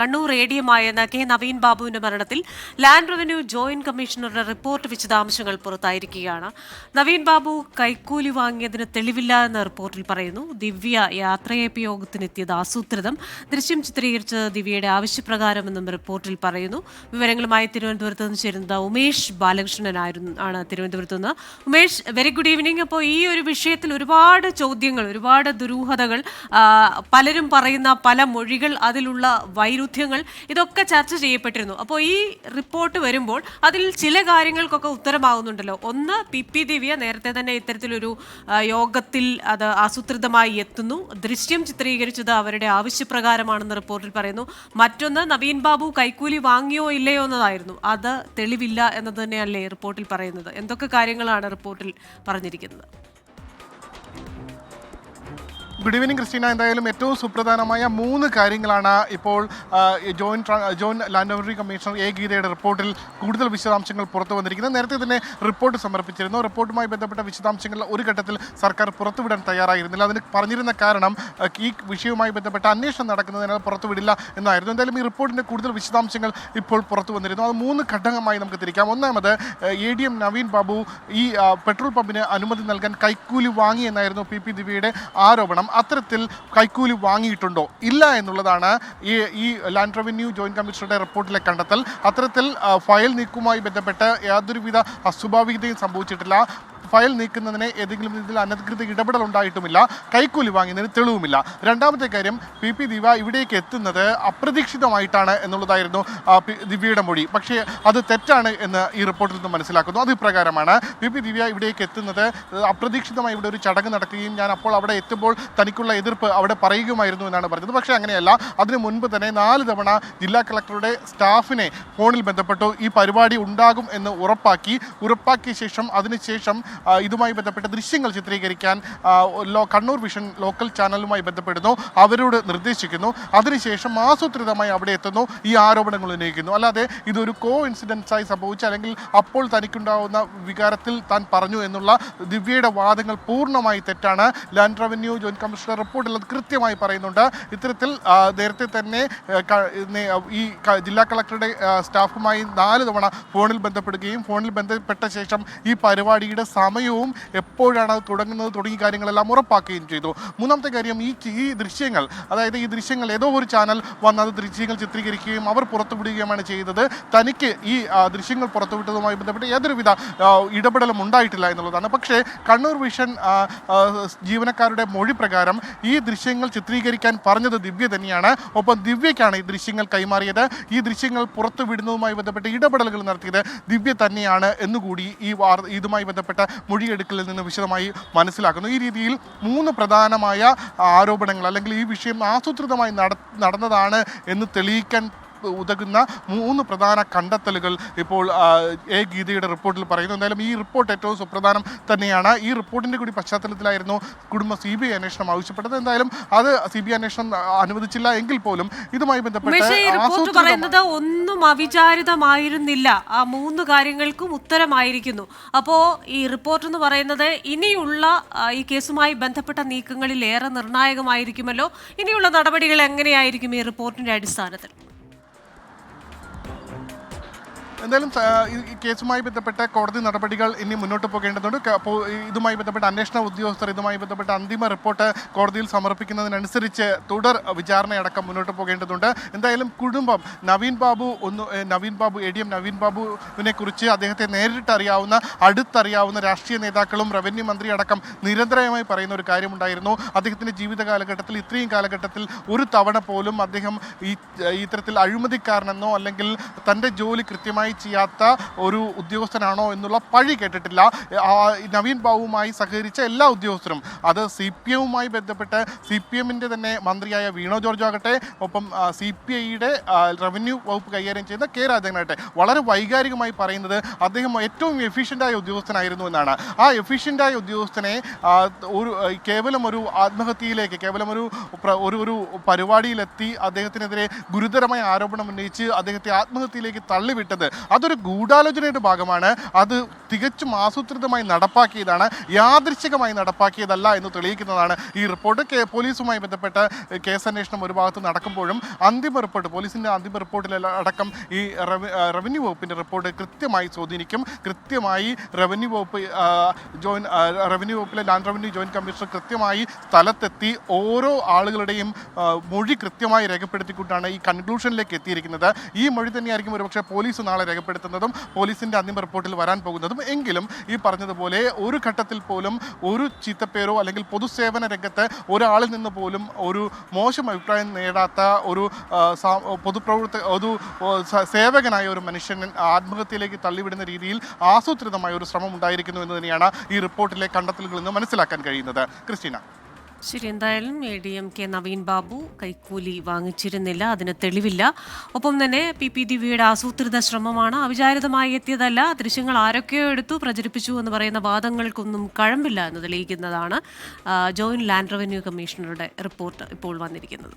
Kannur എഡിഎമായ K Naveen ബാബുവിന്റെ മരണത്തിൽ land revenue joint കമ്മീഷണറുടെ റിപ്പോർട്ട് വിശദാംശങ്ങൾ പുറത്തായിരിക്കുകയാണ്. നവീൻ ബാബു കൈക്കൂലി വാങ്ങിയതിന് തെളിവില്ല എന്ന റിപ്പോർട്ടിൽ പറയുന്നു. ദിവ്യ യാത്രയയപ്പ് യോഗത്തിനെത്തിയത് ആസൂത്രിതം, ദൃശ്യം ചിത്രീകരിച്ച് ദിവ്യയുടെ ആവശ്യപ്രകാരമെന്നും റിപ്പോർട്ടിൽ പറയുന്നു. വിവരങ്ങളുമായി തിരുവനന്തപുരത്ത് നിന്ന് ചേരുന്നത് ഉമേഷ് ബാലകൃഷ്ണനാണ്. തിരുവനന്തപുരത്ത് നിന്ന് ഉമേഷ്, വെരി ഗുഡ് ഈവനിങ്. അപ്പോൾ ഈ ഒരു വിഷയത്തിൽ ഒരുപാട് ചോദ്യങ്ങൾ, ഒരുപാട് ദുരൂഹതകൾ, പലരും പറയുന്ന പല മൊഴികൾ, അതിലുള്ള വൈരുദ്ധ്യങ്ങൾ, ഇതൊക്കെ ചർച്ച ചെയ്യപ്പെട്ടിരുന്നു. അപ്പോൾ ഈ റിപ്പോർട്ട് വരുമ്പോൾ അതിൽ ചില കാര്യങ്ങൾക്കൊക്കെ ഉത്തരമാകുന്നുണ്ടല്ലോ. ഒന്ന്, പി ദിവ്യ നേരത്തെ തന്നെ ഇത്തരത്തിലൊരു യോഗത്തിൽ അത് ആസൂത്രിതമായി എത്തുന്നു. ദൃശ്യം ചിത്രീകരിച്ചത് അവരുടെ ആവശ്യപ്രകാരമാണെന്ന് റിപ്പോർട്ടിൽ പറയുന്നു. മറ്റൊന്ന്, നവീൻ ബാബു കൈക്കൂലി വാങ്ങിയോ ഇല്ലയോ എന്നതായിരുന്നു. അത് തെളിവില്ല എന്നത് തന്നെയല്ലേ റിപ്പോർട്ടിൽ പറയുന്നത്. എന്തൊക്കെ കാര്യങ്ങളാണ് റിപ്പോർട്ടിൽ പറഞ്ഞിരിക്കുന്നത്? Good evening Christina. എന്തായാലും ഏറ്റവും സുപ്രധാനമായ 3 കാര്യങ്ങളാണ് ഇപ്പോൾ joint land revenue commissioner A ഗീതയുടെ റിപ്പോർട്ടിൽ കൂടുതൽ വിശദാംശങ്ങൾ പുറത്തു വന്നിരിക്കുന്നത്. നേരത്തെ തന്നെ റിപ്പോർട്ട് സമർപ്പിച്ചിരുന്നു. റിപ്പോർട്ടുമായി ബന്ധപ്പെട്ട വിശദാംശങ്ങൾ ഒരു ഘട്ടത്തിൽ സർക്കാർ പുറത്തുവിടാൻ തയ്യാറായിരുന്നില്ല. അതിന് പറഞ്ഞിരുന്ന കാരണം ഈ വിഷയവുമായി ബന്ധപ്പെട്ട അന്വേഷണം നടക്കുന്നതിനാൽ പുറത്തുവിടില്ല എന്നായിരുന്നു. എന്തായാലും ഈ റിപ്പോർട്ടിൻ്റെ കൂടുതൽ വിശദാംശങ്ങൾ ഇപ്പോൾ പുറത്തു വന്നിരുന്നു. അത് 3 ഘട്ടമായി നമുക്ക് തിരിക്കാം. ഒന്നാമത്, ADM നവീൻ ബാബു ഈ പെട്രോൾ പമ്പിന് അനുമതി നൽകാൻ കൈക്കൂലി വാങ്ങി എന്നായിരുന്നു പി ദിവ്യയുടെ ആരോപണം. അത്തരത്തിൽ കൈക്കൂലി വാങ്ങിയിട്ടുണ്ടോ ഇല്ല എന്നുള്ളതാണ് ഈ ലാൻഡ് റവന്യൂ ജോയിന്റ് കമ്മീഷണറുടെ റിപ്പോർട്ടിലെ കണ്ടെത്തൽ. അത്തരത്തിൽ ഫയൽ നീക്കവുമായി ബന്ധപ്പെട്ട് യാതൊരുവിധ അസ്വാഭാവികതയും സംഭവിച്ചിട്ടില്ല. ഫയൽ നീക്കുന്നതിന് ഏതെങ്കിലും രീതിയിൽ അനധികൃത ഇടപെടൽ ഉണ്ടായിട്ടുമില്ല. കൈക്കൂലി വാങ്ങിയതിന് തെളിവുമില്ല. രണ്ടാമത്തെ കാര്യം, പി ദിവ്യ ഇവിടേക്ക് എത്തുന്നത് അപ്രതീക്ഷിതമായിട്ടാണ് എന്നുള്ളതായിരുന്നു ദിവ്യയുടെ മൊഴി. പക്ഷേ അത് തെറ്റാണ് എന്ന് ഈ റിപ്പോർട്ടിൽ നിന്ന് മനസ്സിലാക്കുന്നു. അത് ഇപ്രകാരമാണ്: പി ദിവ്യ ഇവിടേക്ക് എത്തുന്നത് അപ്രതീക്ഷിതമായി ഇവിടെ ഒരു ചടങ്ങ് നടക്കുകയും ഞാൻ അപ്പോൾ അവിടെ എത്തുമ്പോൾ തനിക്കുള്ള എതിർപ്പ് അവിടെ പറയുകയുമായിരുന്നു എന്നാണ് പറഞ്ഞത്. പക്ഷേ അങ്ങനെയല്ല. അതിനു മുൻപ് തന്നെ 4 തവണ ജില്ലാ കളക്ടറുടെ സ്റ്റാഫിനെ ഫോണിൽ ബന്ധപ്പെട്ടു. ഈ പരിപാടി ഉണ്ടാകും എന്ന് ഉറപ്പാക്കിയ ശേഷം അതിനുശേഷം ഇതുമായി ബന്ധപ്പെട്ട ദൃശ്യങ്ങൾ ചിത്രീകരിക്കാൻ കണ്ണൂർ വിഷൻ ലോക്കൽ ചാനലുമായി ബന്ധപ്പെടുന്നു. അവരോട് നിർദ്ദേശിക്കുന്നു. അതിനുശേഷം ആസൂത്രിതമായി അവിടെ എത്തുന്നു. ഈ ആരോപണങ്ങൾ ഉന്നയിക്കുന്നു. അല്ലാതെ ഇതൊരു ഇൻസിഡൻസായി സംഭവിച്ച, അല്ലെങ്കിൽ അപ്പോൾ തനിക്കുണ്ടാവുന്ന വികാരത്തിൽ താൻ പറഞ്ഞു എന്നുള്ള ദിവ്യയുടെ വാദങ്ങൾ പൂർണ്ണമായി തെറ്റാണ്. ലാൻഡ് റവന്യൂ ജോയിന്റ് കമ്മീഷണർ റിപ്പോർട്ടിൽ അത് കൃത്യമായി പറയുന്നുണ്ട്. ഇത്തരത്തിൽ നേരത്തെ തന്നെ ഈ ജില്ലാ കളക്ടറുടെ സ്റ്റാഫുമായി 4 തവണ ഫോണിൽ ബന്ധപ്പെടുകയും ഫോണിൽ ബന്ധപ്പെട്ട ശേഷം ഈ പരിപാടിയുടെ സമയവും എപ്പോഴാണ് അത് തുടങ്ങുന്നത് തുടങ്ങിയ കാര്യങ്ങളെല്ലാം ഉറപ്പാക്കുകയും ചെയ്തു. മൂന്നാമത്തെ കാര്യം, ഈ ദൃശ്യങ്ങൾ, അതായത് ഈ ദൃശ്യങ്ങൾ ഏതോ ഒരു ചാനൽ വന്നത് ദൃശ്യങ്ങൾ ചിത്രീകരിക്കുകയും അവർ പുറത്തുവിടുകയുമാണ് ചെയ്തത്. തനിക്ക് ഈ ദൃശ്യങ്ങൾ പുറത്തുവിട്ടതുമായി ബന്ധപ്പെട്ട് യാതൊരുവിധ ഇടപെടലും ഉണ്ടായിട്ടില്ല എന്നുള്ളതാണ്. പക്ഷേ കണ്ണൂർ വിഷൻ ജീവനക്കാരുടെ മൊഴി പ്രകാരം ഈ ദൃശ്യങ്ങൾ ചിത്രീകരിക്കാൻ പറഞ്ഞത് ദിവ്യ തന്നെയാണ്. ഒപ്പം ദിവ്യയ്ക്കാണ് ഈ ദൃശ്യങ്ങൾ കൈമാറിയത്. ഈ ദൃശ്യങ്ങൾ പുറത്തുവിടുന്നതുമായി ബന്ധപ്പെട്ട് ഇടപെടലുകൾ നടത്തിയത് ദിവ്യ തന്നെയാണ് എന്നുകൂടി ഇതുമായി ബന്ധപ്പെട്ട മൊഴിയെടുക്കലിൽ നിന്ന് വിശദമായി മനസ്സിലാക്കുന്നു. ഈ രീതിയിൽ 3 പ്രധാനമായ ആരോപണങ്ങൾ, അല്ലെങ്കിൽ ഈ വിഷയം ആസൂത്രിതമായി നടന്നതാണ് എന്ന് തെളിയിക്കാൻ ഉതകുന്ന 3 പ്രധാന കണ്ടെത്തലുകൾ ഇപ്പോൾ ഗീതയുടെ റിപ്പോർട്ടിൽ പറയുന്നു. എന്തായാലും ഈ റിപ്പോർട്ട് ഏറ്റവും സുപ്രധാനം തന്നെയാണ്. ഈ റിപ്പോർട്ടിൻ്റെ കൂടി പശ്ചാത്തലത്തിലായിരുന്നു കുടുംബം CBI അന്വേഷണം ആവശ്യപ്പെട്ടത്. എന്തായാലും അത് CBI അന്വേഷണം അനുവദിച്ചില്ല എങ്കിൽ പോലും ഇതുമായി ബന്ധപ്പെട്ട് പറയുന്നത് ഒന്നും അവിചാരിതമായിരുന്നില്ല. ആ 3 കാര്യങ്ങൾക്കും ഉത്തരമായിരിക്കുന്നു. അപ്പോൾ ഈ റിപ്പോർട്ട് എന്ന് പറയുന്നത് ഇനിയുള്ള ഈ കേസുമായി ബന്ധപ്പെട്ട നീക്കങ്ങളിൽ ഏറെ നിർണായകമായിരിക്കുമല്ലോ. ഇനിയുള്ള നടപടികൾ എങ്ങനെയായിരിക്കും ഈ റിപ്പോർട്ടിന്റെ അടിസ്ഥാനത്തിൽ? എന്തായാലും ഈ കേസുമായി ബന്ധപ്പെട്ട കോടതി നടപടികൾ ഇനി മുന്നോട്ട് പോകേണ്ടതുണ്ട്. അപ്പോൾ ഇതുമായി ബന്ധപ്പെട്ട അന്വേഷണ ഉദ്യോഗസ്ഥർ ഇതുമായി ബന്ധപ്പെട്ട അന്തിമ റിപ്പോർട്ട് കോടതിയിൽ സമർപ്പിക്കുന്നതിനനുസരിച്ച് തുടർ വിചാരണയടക്കം മുന്നോട്ട് പോകേണ്ടതുണ്ട്. എന്തായാലും കുടുംബം ADM നവീൻ ബാബുവിനെ കുറിച്ച് അദ്ദേഹത്തെ നേരിട്ട് അടുത്തറിയാവുന്ന രാഷ്ട്രീയ നേതാക്കളും റവന്യൂ മന്ത്രി അടക്കം നിരന്തരമായി പറയുന്ന ഒരു കാര്യമുണ്ടായിരുന്നു. അദ്ദേഹത്തിൻ്റെ ജീവിത കാലഘട്ടത്തിൽ, ഇത്രയും കാലഘട്ടത്തിൽ ഒരു തവണ പോലും അദ്ദേഹം ഇത്തരത്തിൽ അഴിമതിക്കാരനെന്നോ അല്ലെങ്കിൽ തൻ്റെ ജോലി കൃത്യമായി ചെയ്യാത്ത ഒരു ഉദ്യോഗസ്ഥനാണോ എന്നുള്ള പഴി കേട്ടിട്ടില്ല. നവീൻ ബാബുവുമായി സഹകരിച്ച എല്ലാ ഉദ്യോഗസ്ഥരും, അത് CPMവുമായി ബന്ധപ്പെട്ട് CPMൻ്റെ തന്നെ മന്ത്രിയായ വീണോ ജോർജ് ആകട്ടെ, ഒപ്പം CPIയുടെ റവന്യൂ വകുപ്പ് കൈകാര്യം ചെയ്യുന്ന K രാജനാകട്ടെ, വളരെ വൈകാരികമായി പറയുന്നത് അദ്ദേഹം ഏറ്റവും എഫിഷ്യൻ്റായ ഉദ്യോഗസ്ഥനായിരുന്നു എന്നാണ്. ആ എഫിഷ്യൻ്റായ ഉദ്യോഗസ്ഥനെ കേവലം ഒരു ആത്മഹത്യയിലേക്ക്, കേവലം ഒരു പരിപാടിയിലെത്തി അദ്ദേഹത്തിനെതിരെ ഗുരുതരമായ ആരോപണം ഉന്നയിച്ച് അദ്ദേഹത്തെ ആത്മഹത്യയിലേക്ക് തള്ളിവിട്ടത് അതൊരു ഗൂഢാലോചനയുടെ ഭാഗമാണ്. അത് തികച്ചും ആസൂത്രിതമായി നടപ്പാക്കിയതാണ്, യാദൃശ്ചികമായി നടപ്പാക്കിയതല്ല എന്ന് തെളിയിക്കുന്നതാണ് ഈ റിപ്പോർട്ട്. പോലീസുമായി ബന്ധപ്പെട്ട് കേസന്വേഷണം ഒരു ഭാഗത്ത് നടക്കുമ്പോഴും അന്തിമ റിപ്പോർട്ട്, പോലീസിൻ്റെ അന്തിമ റിപ്പോർട്ടിൽ അടക്കം ഈ റവന്യൂ വകുപ്പിൻ്റെ റിപ്പോർട്ട് കൃത്യമായി സ്വാധീനിക്കും. കൃത്യമായി റവന്യൂ വകുപ്പിലെ ലാൻഡ് റവന്യൂ ജോയിന്റ് കമ്മീഷണർ കൃത്യമായി സ്ഥലത്തെത്തി ഓരോ ആളുകളുടെയും മൊഴി കൃത്യമായി രേഖപ്പെടുത്തിക്കൊണ്ടാണ് ഈ കൺക്ലൂഷനിലേക്ക് എത്തിയിരിക്കുന്നത്. ഈ മൊഴി തന്നെയായിരിക്കും ഒരുപക്ഷെ പോലീസ് നാളെ രേഖപ്പെടുത്തുന്നതും പോലീസിൻ്റെ അന്തിമ റിപ്പോർട്ടിൽ വരാൻ പോകുന്നതും. എങ്കിലും ഈ പറഞ്ഞതുപോലെ ഒരു ഘട്ടത്തിൽ പോലും ഒരു ചീത്തപ്പേരോ അല്ലെങ്കിൽ പൊതുസേവന രംഗത്ത് ഒരാളിൽ നിന്ന് പോലും ഒരു മോശം അഭിപ്രായം നേടാത്ത ഒരു സേവകനായ ഒരു മനുഷ്യൻ ആത്മഹത്യയിലേക്ക് തള്ളിവിടുന്ന രീതിയിൽ ആസൂത്രിതമായ ഒരു ശ്രമം ഉണ്ടായിരിക്കുന്നു എന്ന് തന്നെയാണ് ഈ റിപ്പോർട്ടിലെ കണ്ടെത്തലുകളിൽ നിന്ന് മനസ്സിലാക്കാൻ കഴിയുന്നത്. ക്രിസ്റ്റീന. ശരി, എന്തായാലും ADMK നവീൻ ബാബു കൈക്കൂലി വാങ്ങിച്ചിരുന്നില്ല, അതിന് തെളിവില്ല. ഒപ്പം തന്നെ PP ദിവ്യയുടെ ആസൂത്രിത ശ്രമമാണ്, അവിചാരിതമായി എത്തിയതല്ല, ദൃശ്യങ്ങൾ ആരൊക്കെയോ എടുത്തു പ്രചരിപ്പിച്ചു എന്ന് പറയുന്ന വാദങ്ങൾക്കൊന്നും കഴമ്പില്ല എന്ന് തെളിയിക്കുന്നതാണ് ജോയിന്റ് ലാൻഡ് റവന്യൂ കമ്മീഷണറുടെ റിപ്പോർട്ട് ഇപ്പോൾ വന്നിരിക്കുന്നത്.